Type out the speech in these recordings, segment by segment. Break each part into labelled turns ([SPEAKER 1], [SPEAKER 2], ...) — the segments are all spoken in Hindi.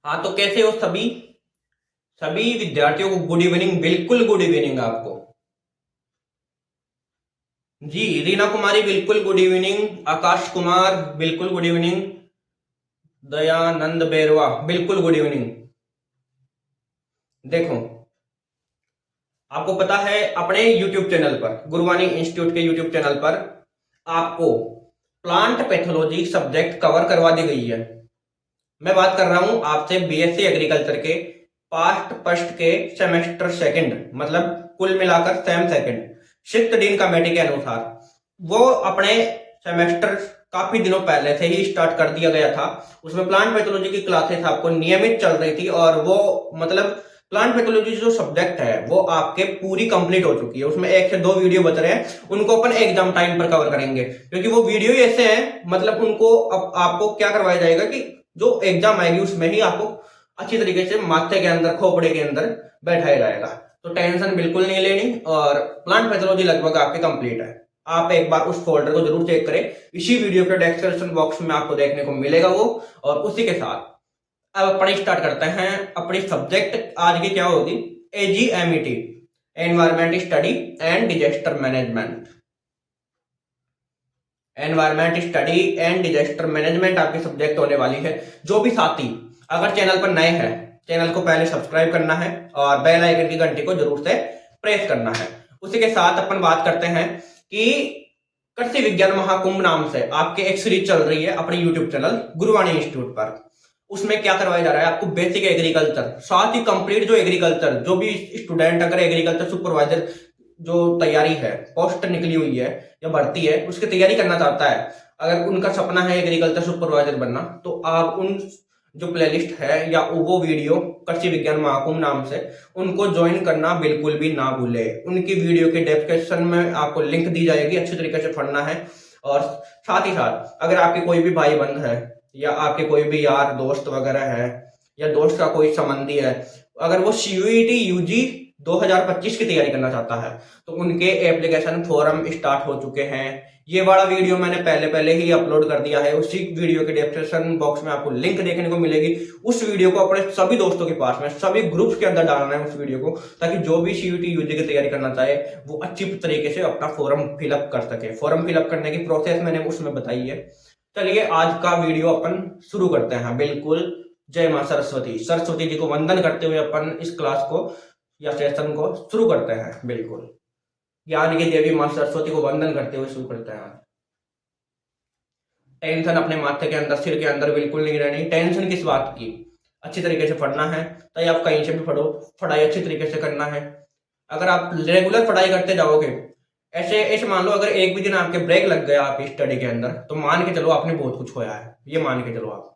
[SPEAKER 1] हाँ, तो कैसे हो सभी सभी विद्यार्थियों को गुड इवनिंग। बिल्कुल गुड इवनिंग आपको। जी, रीना कुमारी बिल्कुल गुड इवनिंग। आकाश कुमार बिल्कुल गुड इवनिंग। दयानंद बेरवा बिल्कुल गुड इवनिंग। देखो, आपको पता है अपने YouTube चैनल पर, गुरुवाणी इंस्टीट्यूट के YouTube चैनल पर आपको प्लांट पैथोलॉजी सब्जेक्ट कवर करवा दी गई है। मैं बात कर रहा हूं आपसे बीएससी एग्रीकल्चर के पास्ट फर्स्ट के सेमेस्टर सेकंड, मतलब कुल मिलाकर same second, sixth dean committee के अनुसार वो अपने सेमेस्टर काफी दिनों पहले से ही स्टार्ट कर दिया गया था। उसमें प्लांट पैथोलॉजी की क्लासेस आपको नियमित चल रही थी और वो मतलब प्लांट पैथोलॉजी जो सब्जेक्ट है वो आपके पूरी कंप्लीट हो चुकी है। उसमें एक से दो वीडियो बच रहे हैं, उनको अपन एग्जाम टाइम पर कवर करेंगे, क्योंकि वो वीडियो ही ऐसे हैं, मतलब उनको अब आपको क्या करवाया जाएगा कि जो एग्जाम आएगी उसमें ही आपको अच्छी तरीके से माथे के अंदर, खोपड़े के अंदर बैठाया जाएगा। तो टेंशन बिल्कुल नहीं लेनी। और प्लांट पैथोलॉजी लगभग आपकी कंप्लीट है। आप एक बार उस फोल्डर को जरूर चेक करें, इसी वीडियो के डिस्क्रिप्शन बॉक्स में आपको देखने को मिलेगा वो। और उसी के साथ अब अपन स्टार्ट करते हैं अपनी सब्जेक्ट। आज की क्या होगी? एजीएमईटी, environment study and disaster management. Environment study and disaster management आपकी सब्जेक्ट होने वाली है। जो भी साथी अगर चैनल पर नए हैं, चैनल को पहले सब्सक्राइब करना है और बेल आइकन की घंटी को जरूर से प्रेस करना है। उसी के साथ अपन बात करते हैं कि कृषि विज्ञान महाकुंभ नाम से आपके एक सीरीज चल रही है अपने यूट्यूब चैनल गुरुवाणी इंस्टीट्यूट पर। उसमें क्या करवाया जा रहा है आपको? बेसिक एग्रीकल्चर, साथ ही कंप्लीट जो एग्रीकल्चर, जो भी स्टूडेंट अगर एग्रीकल्चर सुपरवाइजर जो तैयारी है, पोस्ट निकली हुई है या भर्ती है, उसकी तैयारी करना चाहता है, अगर उनका सपना है एग्रीकल्चर सुपरवाइजर बनना, तो आप उन जो प्लेलिस्ट है या वो वीडियो कृषि विज्ञान महाकुंभ नाम से, उनको ज्वाइन करना बिल्कुल भी ना भूले। उनकी वीडियो के डिस्क्रिप्शन में आपको लिंक दी जाएगी, अच्छी तरीके से पढ़ना है। और साथ ही साथ अगर आपके कोई भी भाई बंध है या आपके कोई भी यार दोस्त वगैरह है या दोस्त का कोई संबंधी है, अगर वो सीयूईटी यूजी 2025 की तैयारी करना चाहता है, तो उनके एप्लीकेशन फॉर्म स्टार्ट हो चुके हैं। ये वाला वीडियो मैंने पहले पहले ही अपलोड कर दिया है, उसी वीडियो के डिस्क्रिप्शन बॉक्स में आपको लिंक देखने को मिलेगी। उस वीडियो को अपने सभी दोस्तों के पास में, सभी ग्रुप्स के अंदर डालना है उस वीडियो को, ताकि जो भी सीयूटी यूजी की तैयारी करना चाहे वो अच्छी तरीके से अपना फॉर्म फिलअप कर सके। फॉर्म फिलअप करने की प्रोसेस मैंने उसमें बताई है। चलिए आज का वीडियो अपन शुरू करते हैं। बिल्कुल, जय मां सरस्वती। सरस्वती जी को वंदन करते हुए अपन इस क्लास को या सेशन को शुरू करते हैं। बिल्कुल, ज्ञान की देवी मां सरस्वती को वंदन करते हुए शुरू करते हैं। टेंशन अपने माथे के अंदर, सिर के अंदर बिल्कुल नहीं रहनी। टेंशन किस बात की? अच्छी तरीके से पढ़ना है, चाहे आप कहीं से भी पढ़ो, पढ़ाई अच्छी तरीके से करना है। अगर आप रेगुलर पढ़ाई करते जाओगे, ऐसे ऐसे मान लो अगर एक भी दिन आपके ब्रेक लग गया आपकी स्टडी के अंदर, तो मान के चलो आपने बहुत कुछ खोया है, ये मान के चलो आप।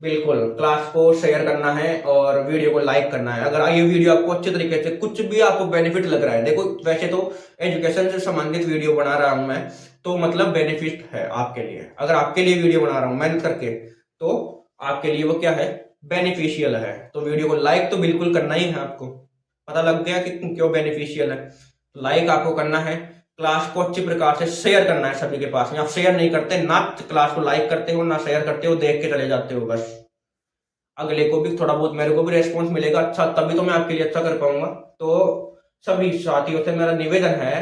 [SPEAKER 1] बिल्कुल, क्लास को शेयर करना है और वीडियो को लाइक करना है। अगर ये वीडियो आपको अच्छे तरीके से कुछ भी आपको बेनिफिट लग रहा है, देखो वैसे तो एजुकेशन से संबंधित वीडियो बना रहा हूं मैं, तो मतलब बेनिफिट है आपके लिए। अगर आपके लिए वीडियो बना रहा हूं मेहनत करके, तो आपके लिए वो क्या है? बेनिफिशियल है। तो वीडियो को लाइक तो बिल्कुल करना ही है। आपको पता लग गया कि क्यों बेनिफिशियल है? लाइक आपको करना है, क्लास को अच्छी प्रकार से शेयर करना है सभी के पास में। आप शेयर नहीं करते, ना क्लास को लाइक करते हो ना शेयर करते हो, देख के चले जाते हो बस। अगले को भी थोड़ा बहुत, मेरे को भी रेस्पॉन्स मिलेगा अच्छा, तभी तो मैं आपके लिए अच्छा कर पाऊंगा। तो सभी साथियों से मेरा निवेदन है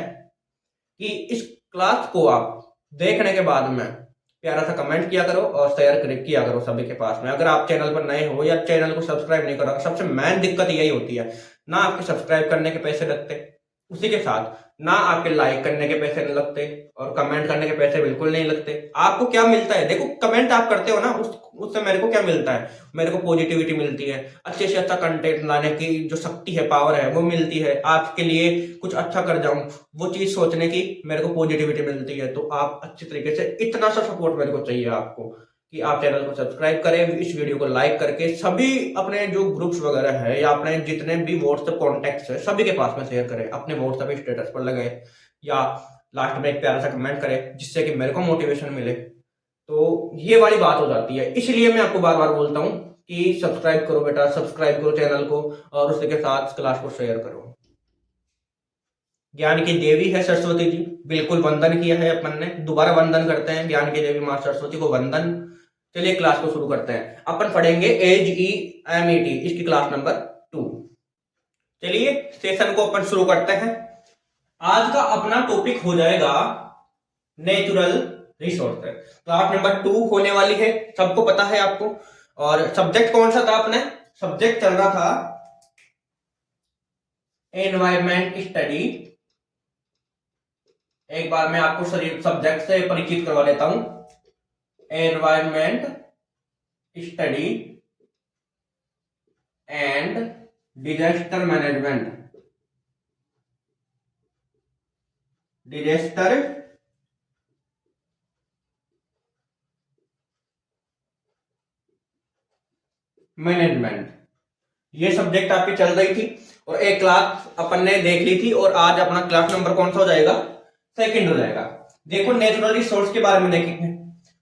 [SPEAKER 1] कि इस क्लास को आप देखने के बाद में प्यारा सा कमेंट किया करो और शेयर किया करो सभी के पास में। अगर आप चैनल पर नए हो या चैनल को सब्सक्राइब नहीं करो, सबसे मेन दिक्कत यही होती है, ना आपके सब्सक्राइब करने के पैसे लगते, उसी के साथ ना आपके लाइक करने के पैसे नहीं लगते और कमेंट करने के पैसे बिल्कुल नहीं लगते। आपको क्या मिलता है? देखो, कमेंट आप करते हो ना, उससे मेरे को क्या मिलता है? मेरे को पॉजिटिविटी मिलती है, अच्छे से अच्छा कंटेंट लाने की जो शक्ति है, पावर है, वो मिलती है। आपके लिए कुछ अच्छा कर जाऊं, वो चीज सोचने की मेरे को पॉजिटिविटी मिलती है। तो आप अच्छी तरीके से, इतना सा सपोर्ट मेरे को चाहिए आपको कि आप चैनल को सब्सक्राइब करें, इस वीडियो को लाइक करके सभी अपने जो ग्रुप्स वगैरह है या अपने जितने भी व्हाट्सएप कॉन्टेक्ट्स है सभी के पास में शेयर करें, अपने व्हाट्सएप स्टेटस पर लगाए या लास्ट में एक प्यारा सा कमेंट करें, जिससे कि मेरे को मोटिवेशन मिले। तो ये वाली बात हो जाती है। इसलिए मैं आपको बार बार बोलता हूँ कि सब्सक्राइब करो बेटा, सब्सक्राइब करो चैनल को और उसी के साथ क्लास को शेयर करो। ज्ञान की देवी है सरस्वती जी, बिल्कुल वंदन किया है अपन ने, दोबारा वंदन करते हैं। ज्ञान की देवी माँ सरस्वती को वंदन। चलिए क्लास को शुरू करते हैं। अपन पढ़ेंगे AGEMET, इसकी क्लास नंबर 2। चलिए सेशन को अपन शुरू करते हैं। आज का अपना टॉपिक हो जाएगा नेचुरल रिसोर्सेज। क्लास नंबर 2 होने वाली है, सबको पता है आपको। और सब्जेक्ट कौन सा था अपने? सब्जेक्ट चल रहा था एनवायरमेंट स्टडी। एक बार मैं आपको सब्जेक्ट से परिचित करवा देता हूं। Environment study and disaster management. Disaster management, ये सब्जेक्ट आपकी चल रही थी और एक क्लास अपन ने देख ली थी। और आज अपना क्लास नंबर कौन सा हो जाएगा? सेकंड हो जाएगा। देखो नेचुरल रिसोर्स के बारे में देखेंगे।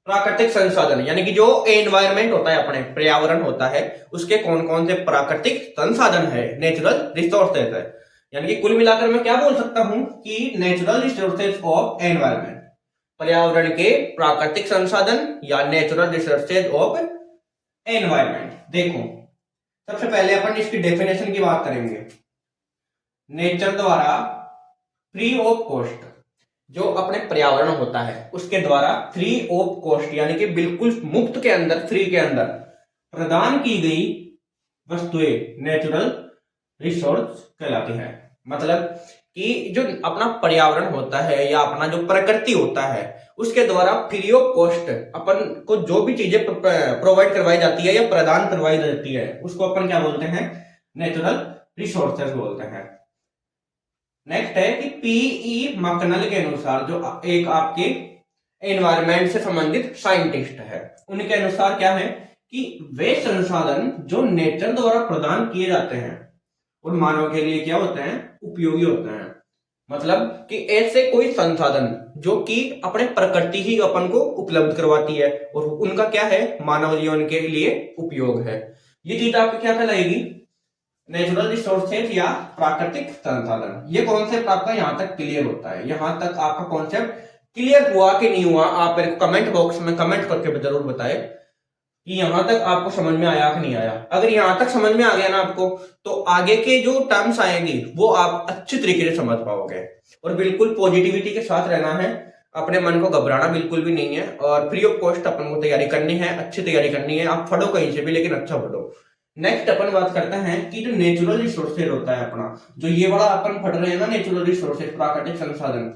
[SPEAKER 1] प्राकृतिक संसाधन, यानी कि जो एनवायरमेंट होता है, अपने पर्यावरण होता है, उसके कौन कौन से प्राकृतिक संसाधन है, नेचुरल रिसोर्सेज है। यानी कि कुल मिलाकर मैं क्या बोल सकता हूं कि नेचुरल रिसोर्सेज ऑफ एनवायरमेंट, पर्यावरण के प्राकृतिक संसाधन या नेचुरल रिसोर्सेज ऑफ एनवायरमेंट। देखो सबसे पहले अपन इसकी डेफिनेशन की बात करेंगे। नेचर द्वारा फ्री ऑफ कॉस्ट, जो अपने पर्यावरण होता है उसके द्वारा फ्री ऑफ कॉस्ट, यानी कि बिल्कुल मुफ्त के अंदर, फ्री के अंदर प्रदान की गई वस्तुएं नेचुरल रिसोर्स कहलाती है। मतलब कि जो अपना पर्यावरण होता है या अपना जो प्रकृति होता है उसके द्वारा फ्री ऑफ कॉस्ट अपन को जो भी चीजें प्रोवाइड करवाई जाती है या प्रदान करवाई जाती है उसको अपन क्या बोलते हैं? नेचुरल रिसोर्सेज बोलते हैं। नेक्स्ट है कि पीई मकनल के अनुसार, जो एक आपके एनवायरमेंट से संबंधित साइंटिस्ट है, उनके अनुसार क्या है कि वे संसाधन जो नेचर द्वारा प्रदान किए जाते हैं और मानव के लिए क्या होते हैं? उपयोगी होते हैं। मतलब कि ऐसे कोई संसाधन जो कि अपने प्रकृति ही अपन को उपलब्ध करवाती है और उनका क्या है? मानव जीवन के लिए उपयोग है। ये चीज आपकी क्या कहलाएगी? नेचुरल रिसोर्सेज या प्राकृतिक संसाधन। ये कॉन्सेप्ट आपका यहां तक क्लियर होता है? यहां तक आपका कॉन्सेप्ट क्लियर हुआ कि नहीं हुआ? आप मेरे को कमेंट बॉक्स में कमेंट करके जरूर बताएं कि यहां तक आपको समझ में आया कि नहीं आया। अगर यहां तक समझ में आ गया ना आपको, तो आगे के जो टर्म्स आएंगी वो आप अच्छी तरीके से समझ पाओगे। और बिल्कुल पॉजिटिविटी के साथ रहना है, अपने मन को घबराना बिल्कुल भी नहीं है। और फ्री ऑफ कॉस्ट अपन को तैयारी करनी है, अच्छी तैयारी करनी है। आप पढ़ो कहीं से भी, लेकिन अच्छा पढ़ो। नेक्स्ट अपन बात करते हैं कि जो नेचुरल रिसोर्सेज होता है अपना, जो ये वाला अपन पढ़ रहे हैं ना, नेचुरल रिसोर्सेज प्राकृतिक संसाधन,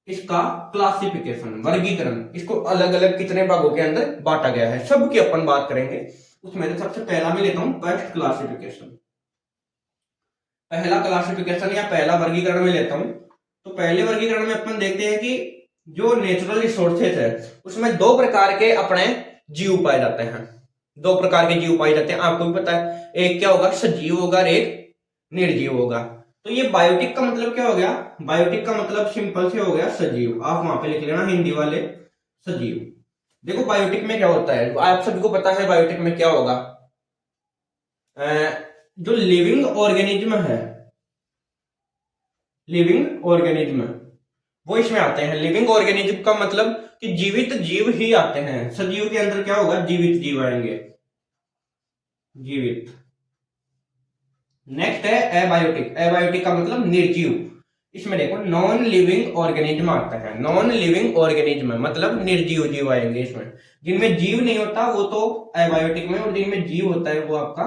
[SPEAKER 1] इसका क्लासिफिकेशन, वर्गीकरण, इसको अलग अलग कितने भागों के अंदर बांटा गया है, सबकी अपन बात करेंगे। उसमें से सबसे पहला मैं लेता हूं फर्स्ट क्लासिफिकेशन। पहला क्लासिफिकेशन या पहला वर्गीकरण में लेता हूं। तो पहले वर्गीकरण में अपन देखते हैं कि जो नेचुरल रिसोर्सेज है उसमें दो प्रकार के अपने जीव पाए जाते हैं। दो प्रकार के जीव पाए जाते हैं, आपको भी पता है। एक क्या होगा? सजीव होगा और एक निर्जीव होगा। तो ये बायोटिक का मतलब क्या हो गया? बायोटिक का मतलब सिंपल से हो गया सजीव। आप वहां पे लिख लेना हिंदी वाले, सजीव। देखो बायोटिक में क्या होता है, आप सभी को पता है बायोटिक में क्या होगा। जो लिविंग ऑर्गेनिज्म है, लिविंग ऑर्गेनिज्म, वो इसमें आते हैं। लिविंग ऑर्गेनिज्म का मतलब कि जीवित जीव ही आते हैं। सजीव के अंदर क्या होगा? जीवित जीव आएंगे, जीवित। नेक्स्ट है एबायोटिक। एबायोटिक का मतलब निर्जीव। इसमें देखो नॉन लिविंग ऑर्गेनिज्म आता है। नॉन लिविंग ऑर्गेनिज्म मतलब निर्जीव जीव आएंगे इसमें। जिनमें जीव नहीं होता वो तो एबायोटिक में, और जिनमें जीव होता है वो आपका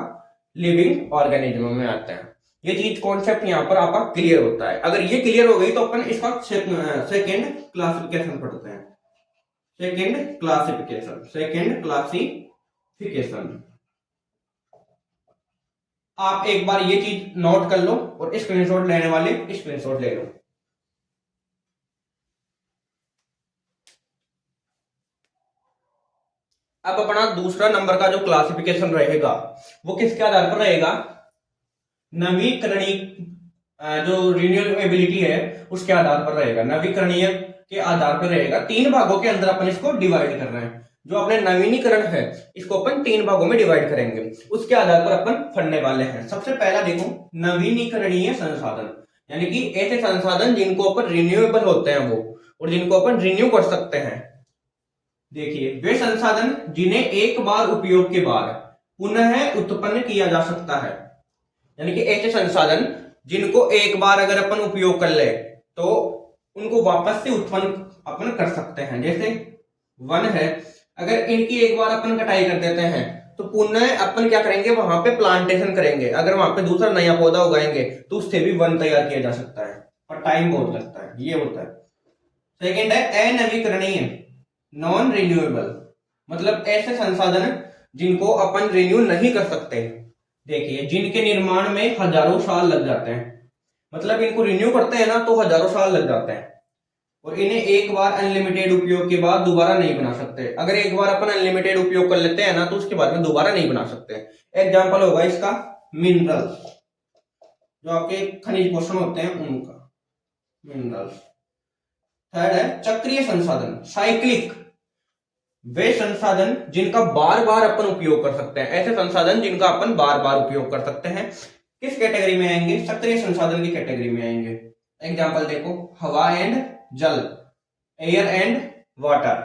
[SPEAKER 1] लिविंग ऑर्गेनिज्म में आता है। ये चीज कॉन्सेप्ट यहाँ पर आपका क्लियर होता है। अगर ये क्लियर हो गई तो अपन इसका सेकेंड क्लासिफिकेशन पढ़ते हैं। Second classification, second classification. आप एक बार ये चीज नोट कर लो और स्क्रीनशॉट लेने वाले स्क्रीनशॉट ले लो। अब अपना दूसरा नंबर का जो क्लासिफिकेशन रहेगा वो किसके आधार पर रहेगा? नवीकरणीय, जो रिन्यूएबिलिटी है उसके आधार पर रहेगा। नवीकरणीय के आधार पर रहेगा। तीन भागों के अंदर अपन इसको डिवाइड कर रहे हैं। जो अपने नवीनीकरण है इसको अपन तीन भागों में डिवाइड करेंगे, उसके आधार पर अपन पढ़ने वाले हैं। सबसे पहला देखो नवीनीकरणीय संसाधन, यानी कि ऐसे संसाधन जिनको अपन रिन्यूएबल होते हैं वो, और जिनको अपन रिन्यू कर सकते हैं। देखिए, वे संसाधन जिन्हें एक बार उपयोग के बाद पुनः उत्पन्न किया जा सकता है, यानी कि ऐसे संसाधन जिनको एक बार अगर अपन उपयोग कर ले तो उनको वापस से उत्पन्न अपन कर सकते हैं। जैसे वन है, अगर इनकी एक बार अपन कटाई कर देते हैं तो पुनः अपन क्या करेंगे, वहां पे प्लांटेशन करेंगे, अगर वहां पे दूसरा नया पौधा उगाएंगे तो उससे भी वन तैयार किया जा सकता है, पर टाइम बहुत लगता है, ये होता है। सेकेंड है अनवीकरणीय, नॉन रिन्यूएबल, मतलब ऐसे संसाधन जिनको अपन रिन्यू नहीं कर सकते। देखिए, जिनके निर्माण में हजारों साल लग जाते हैं, मतलब इनको रिन्यू करते हैं ना तो हजारों साल लग जाते हैं, और इन्हें एक बार अनलिमिटेड उपयोग के बाद दोबारा नहीं बना सकते। अगर एक बार अपन अनलिमिटेड उपयोग कर लेते हैं ना तो उसके बाद में दोबारा नहीं बना सकते। एग्जाम्पल होगा इसका मिनरल्स, जो आपके खनिज पोषण होते हैं उनका, मिनरल्स। थर्ड है चक्रीय संसाधन, साइक्लिक, वे संसाधन जिनका बार बार अपन उपयोग कर सकते हैं, ऐसे संसाधन जिनका अपन बार बार उपयोग कर सकते हैं। किस कैटेगरी में आएंगे, सक्रिय संसाधन की कैटेगरी में आएंगे। एग्जाम्पल देखो, हवा एंड जल, एयर एंड वाटर।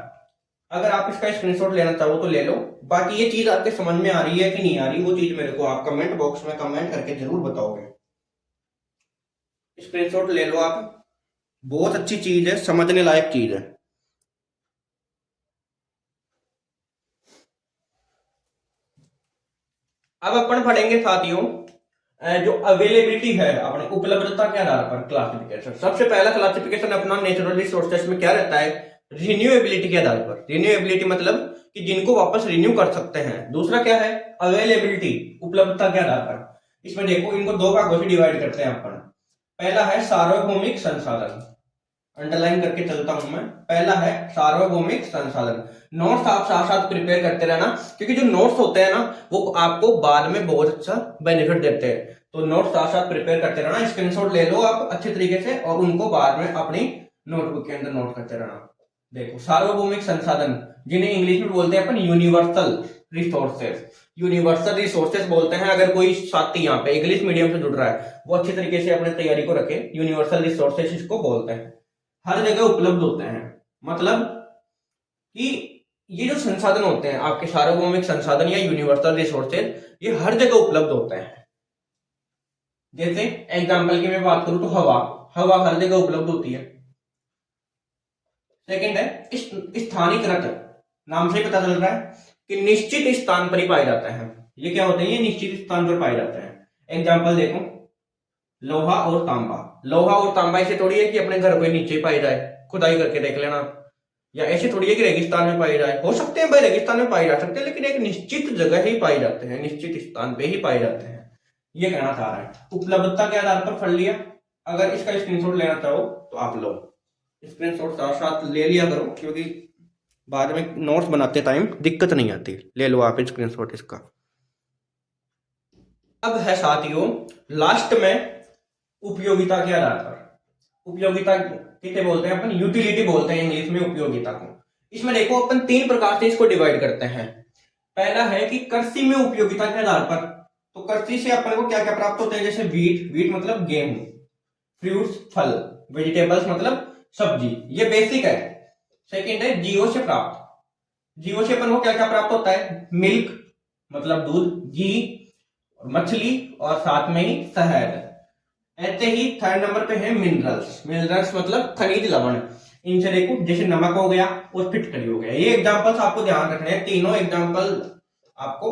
[SPEAKER 1] अगर आप इसका स्क्रीनशॉट लेना चाहो तो ले लो, बाकी ये चीज आपके समझ में आ रही है कि नहीं आ रही वो चीज मेरे को आप कमेंट बॉक्स में कमेंट करके जरूर बताओगे। स्क्रीनशॉट ले लो आप, बहुत अच्छी चीज है, समझने लायक चीज है। अब अपन पढ़ेंगे साथियों जो अवेलेबिलिटी है, अपने उपलब्धता के आधार पर क्लासिफिकेशन। सबसे पहला क्लासिफिकेशन अपना नेचुरल रिसोर्सेस में क्या रहता है, रिन्यूएबिलिटी के आधार पर। रिन्यूएबिलिटी मतलब कि जिनको वापस रिन्यू कर सकते हैं। दूसरा क्या है, अवेलेबिलिटी, उपलब्धता के आधार पर। इसमें देखो, इनको दो भागों से डिवाइड करते हैं अपन। पहला है सार्वभौमिक संसाधन, अंडरलाइन करके चलता हूं मैं। पहला है सार्वभौमिक संसाधन। नोट्स आप साथ साथ प्रिपेयर करते रहना, क्योंकि जो नोट्स होते हैं ना वो आपको बाद में बहुत अच्छा बेनिफिट देते हैं। तो नोट्स साथ साथ प्रिपेयर करते रहना, स्क्रीनशॉट ले लो आप अच्छे तरीके से और उनको बाद में अपनी नोटबुक के अंदर नोट करते रहना। देखो, सार्वभौमिक संसाधन जिन्हें इंग्लिश में बोलते हैं अपन यूनिवर्सल रिसोर्सेज। यूनिवर्सल रिसोर्सेज बोलते हैं। अगर कोई साथी यहाँ पे इंग्लिश मीडियम से जुड़ रहा है वो अच्छी तरीके से अपनी तैयारी को रखे। यूनिवर्सल रिसोर्सेज इसको बोलते हैं, हर जगह उपलब्ध होते हैं। मतलब कि ये जो संसाधन होते हैं आपके सार्वभौमिक संसाधन या यूनिवर्सल रिसोर्सेज, ये हर जगह उपलब्ध होते हैं। जैसे एग्जांपल की मैं बात करूं तो हवा, हवा हर जगह उपलब्ध होती है। सेकंड है स्थानीयकृत, नाम से पता चल रहा है कि निश्चित स्थान पर ही पाए जाते हैं। ये क्या होते हैं, ये निश्चित स्थान पर पाए जाते हैं। एग्जाम्पल देखो, लोहा और तांबा। लोहा और तांबा ऐसे थोड़ी है कि अपने घर पे नीचे पाई जाए, खुदाई करके देख लेना। या ऐसे थोड़ी है कि रेगिस्तान में पाई जाए, हो सकते हैं भाई रेगिस्तान में पाए जा सकते हैं, लेकिन एक निश्चित जगह ही पाए जाते हैं, निश्चित स्थान पे ही पाए जाते हैं। ये कहना चाह रहा है। उपलब्धता के आधार पर पढ़ लिया। अगर इसका स्क्रीनशॉट लेना चाहो तो आप लो, स्क्रीनशॉट साथ साथ ले लिया करो, क्योंकि बाद में नोट्स बनाते टाइम दिक्कत नहीं आती। ले लो आप स्क्रीनशॉट इसका। अब है साथियों लास्ट में उपयोगिता के आधार पर। उपयोगिता किसे बोलते हैं अपन, यूटिलिटी बोलते हैं इंग्लिश में उपयोगिता को। इसमें देखो अपन तीन प्रकार से इसको डिवाइड करते हैं। पहला है कि कृषि में उपयोगिता के आधार पर। तो कृषि से अपन को क्या क्या प्राप्त होते हैं, जैसे वीट, वीट मतलब गेहूं, फ्रूट्स फल, वेजिटेबल्स मतलब सब्जी, ये बेसिक है। सेकेंड है जीवों से प्राप्त। जीवों से अपन को क्या क्या प्राप्त होता है, मिल्क मतलब दूध, घी, मछली और साथ में ही शहद। ऐसे ही थर्ड नंबर पे है मिनरल्स। मिनरल्स मतलब खनिज लवण। इनसे देखो, जैसे नमक हो गया और फिटकरी हो गया। ये एग्जांपल्स आपको ध्यान रखने हैं, तीनों एग्जांपल आपको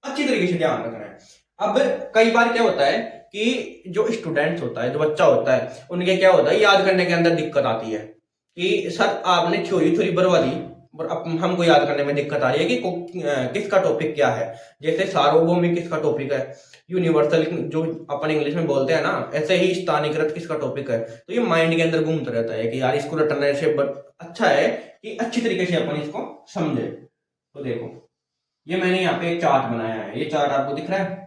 [SPEAKER 1] अच्छी तरीके से ध्यान रखना है। अब कई बार क्या होता है कि जो स्टूडेंट्स होता है, जो बच्चा होता है, उनके क्या होता है याद करने के अंदर दिक्कत आती है कि सर आपने थ्योरी भरवा दी और अब हमको याद करने में दिक्कत आ रही है कि किसका टॉपिक क्या है। जैसे सार्वभौमिक किसका टॉपिक है, यूनिवर्सल जो अपन इंग्लिश में बोलते हैं ना, ऐसे ही स्थानीयकृत किसका टॉपिक है। तो ये माइंड के अंदर घूमता रहता है कि यार इसको रटने से अच्छा है कि अच्छी तरीके से अपन इसको समझे। तो देखो, ये मैंने यहाँ पे एक चार्ट बनाया है, ये चार्ट आपको दिख रहा है।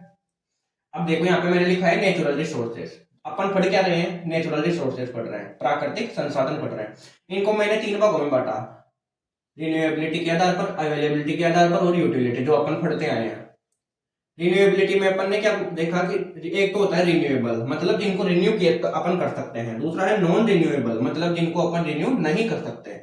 [SPEAKER 1] अब देखो यहाँ पे मैंने लिखा है नेचुरल रिसोर्सेज। अपन पढ़ क्या रहे हैं, नेचुरल रिसोर्सेज पढ़ रहे हैं, प्राकृतिक संसाधन पढ़ रहे हैं। इनको मैंने तीन भागों में बांटा, रिन्यूएबिलिटी के आधार पर, अवेलेबिलिटी के आधार पर और यूटिलिटी, जो अपन पढ़ते आए हैं। रिन्यूएबिलिटी में अपन ने क्या देखा कि एक तो होता है रिन्यूएबल, मतलब जिनको रिन्यू किया अपन कर सकते हैं। दूसरा है नॉन रिन्यूएबल, मतलब जिनको अपन रिन्यू नहीं कर सकते।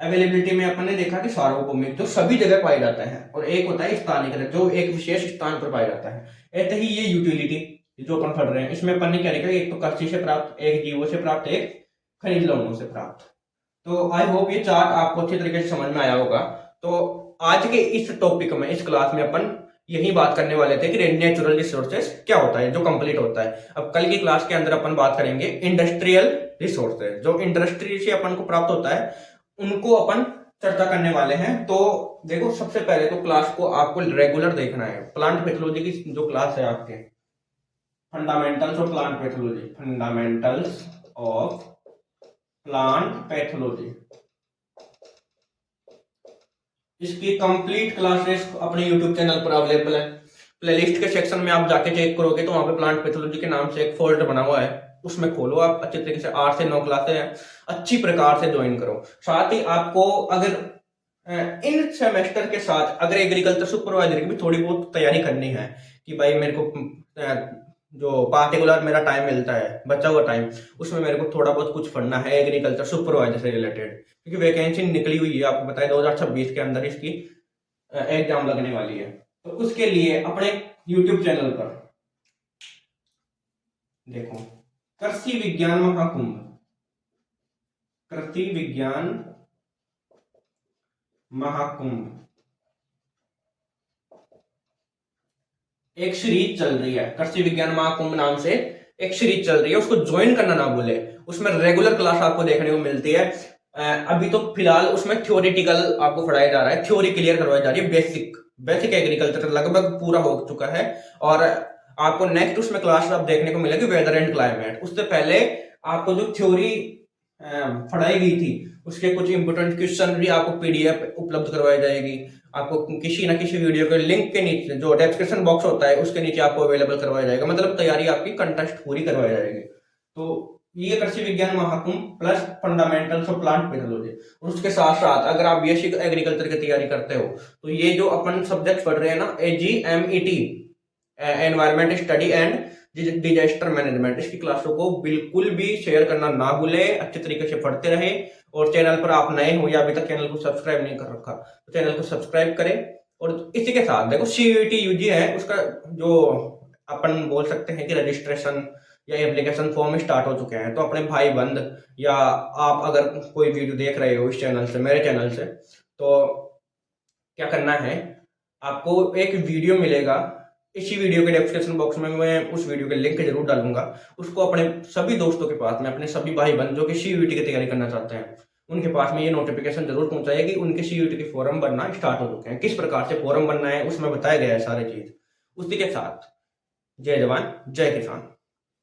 [SPEAKER 1] अवेलेबिलिटी में अपन ने देखा कि सार्वभौमिक जो सभी जगह पाए जाते हैं, और एक होता है स्थानीयकृत जो एक विशेष स्थान पर पाया जाता है। ऐसे ही ये यूटिलिटी जो अपन पढ़ रहे हैं इसमें अपन ने क्या लिखा, एक तो कृषि से प्राप्त, एक जीवों से प्राप्त, एक खनिज लवणों से प्राप्त। तो आई होप ये चार्ट आपको अच्छी तरीके से समझ में आया होगा। तो आज के इस टॉपिक में, इस क्लास में अपन यही बात करने वाले थे कि नेचुरल रिसोर्सेज क्या होता है, जो कंप्लीट होता है। अब कल की क्लास के अंदर अपन बात करेंगे इंडस्ट्रियल रिसोर्सेज, जो इंडस्ट्री से अपन को प्राप्त होता है, उनको अपन चर्चा करने वाले हैं। तो देखो, सबसे पहले तो क्लास को आपको रेगुलर देखना है। प्लांट पैथोलॉजी की जो क्लास है आपके, fundamentals of plant pathology, fundamentals of plant pathology, इसकी कंप्लीट क्लासेस अपने यूट्यूब चैनल पर अवेलेबल है। प्लेलिस्ट के सेक्शन में आप जाके चेक करोगे तो वहां पे प्लांट पैथोलॉजी के नाम से एक फोल्डर बना हुआ है, उसमें खोलो, आप अच्छे तरीके से 8 से 9 क्लासें हैं, अच्छी प्रकार से ज्वाइन करो। साथ ही आपको अगर इन सेमेस्टर के साथ अगर एग्रीकल्चर सुपरवाइजर की भी थोड़ी बहुत तैयारी करनी है कि भाई मेरे को जो पार्टिकुलर मेरा टाइम मिलता है, बचा हुआ टाइम, उसमें मेरे को थोड़ा बहुत कुछ पढ़ना है एग्रीकल्चर सुपरवाइजर से रिलेटेड, क्योंकि वैकेंसी निकली हुई है, आपको बताया 2026 के अंदर इसकी एग्जाम लगने वाली है। तो उसके लिए अपने यूट्यूब चैनल पर देखो, कृषि विज्ञान महाकुंभ, कृषि विज्ञान महाकुंभ एक सीरीज चल रही है, कृषि विज्ञान महाकुंभ नाम से एक सीरीज चल रही है, उसको ज्वाइन करना ना भूले। उसमें रेगुलर क्लास आपको देखने को मिलती है। अभी तो फिलहाल उसमें थ्योरेटिकल आपको पढ़ाया जा रहा है, थ्योरी क्लियर करवाई जा रही है, बेसिक एग्रीकल्चर लगभग पूरा हो चुका है। और आपको नेक्स्ट उसमें क्लास आप देखने को मिलेगी वेदर एंड क्लाइमेट। उससे पहले आपको जो थ्योरी पढ़ाई गई थी उसके कुछ इंपोर्टेंट क्वेश्चन भी आपको पीडीएफ उपलब्ध करवाई जाएगी। आपको किसी ना किसी वीडियो के लिंक के नीचे जो डिस्क्रिप्शन बॉक्स होता है उसके नीचे आपको अवेलेबल करवाया जाएगा, मतलब तैयारी आपकी कंटेस्ट पूरी करवाई जाएगी। तो ये कृषि विज्ञान Mahakumbh plus fundamentals of plant pathology. और उसके साथ साथ अगर आप बेसिक एग्रीकल्चर की तैयारी करते हो तो ये जो अपन सब्जेक्ट पढ़ रहे हैं ना, AGMET, environment study and disaster management, इसकी क्लासों को बिल्कुल भी शेयर करना ना भूले, अच्छे तरीके से पढ़ते रहे। और चैनल पर आप नए हो या अभी तक चैनल को सब्सक्राइब नहीं कर रखा तो चैनल को सब्सक्राइब करें। और इसी के साथ देखो, CUET UG है, उसका जो अपन बोल सकते हैं कि रजिस्ट्रेशन या एप्लीकेशन फॉर्म स्टार्ट हो चुके हैं। तो अपने भाई बंद या आप अगर कोई वीडियो देख रहे हो इस चैनल से, मेरे चैनल से, तो क्या करना है, आपको एक वीडियो मिलेगा, इसी वीडियो के डिस्क्रिप्शन बॉक्स में मैं उस वीडियो के लिंक जरूर डालूंगा। उसको अपने सभी दोस्तों के पास में, अपने सभी भाई बंद जो कि CUET की तैयारी करना चाहते हैं, उनके पास में ये नोटिफिकेशन जरूर पहुंचाएगी। उनके CUET के फॉर्म बनना स्टार्ट हो चुके हैं, किस प्रकार से फॉर्म बनना है उसमें बताया गया है सारी चीज। उसी के साथ जय जवान जय किसान।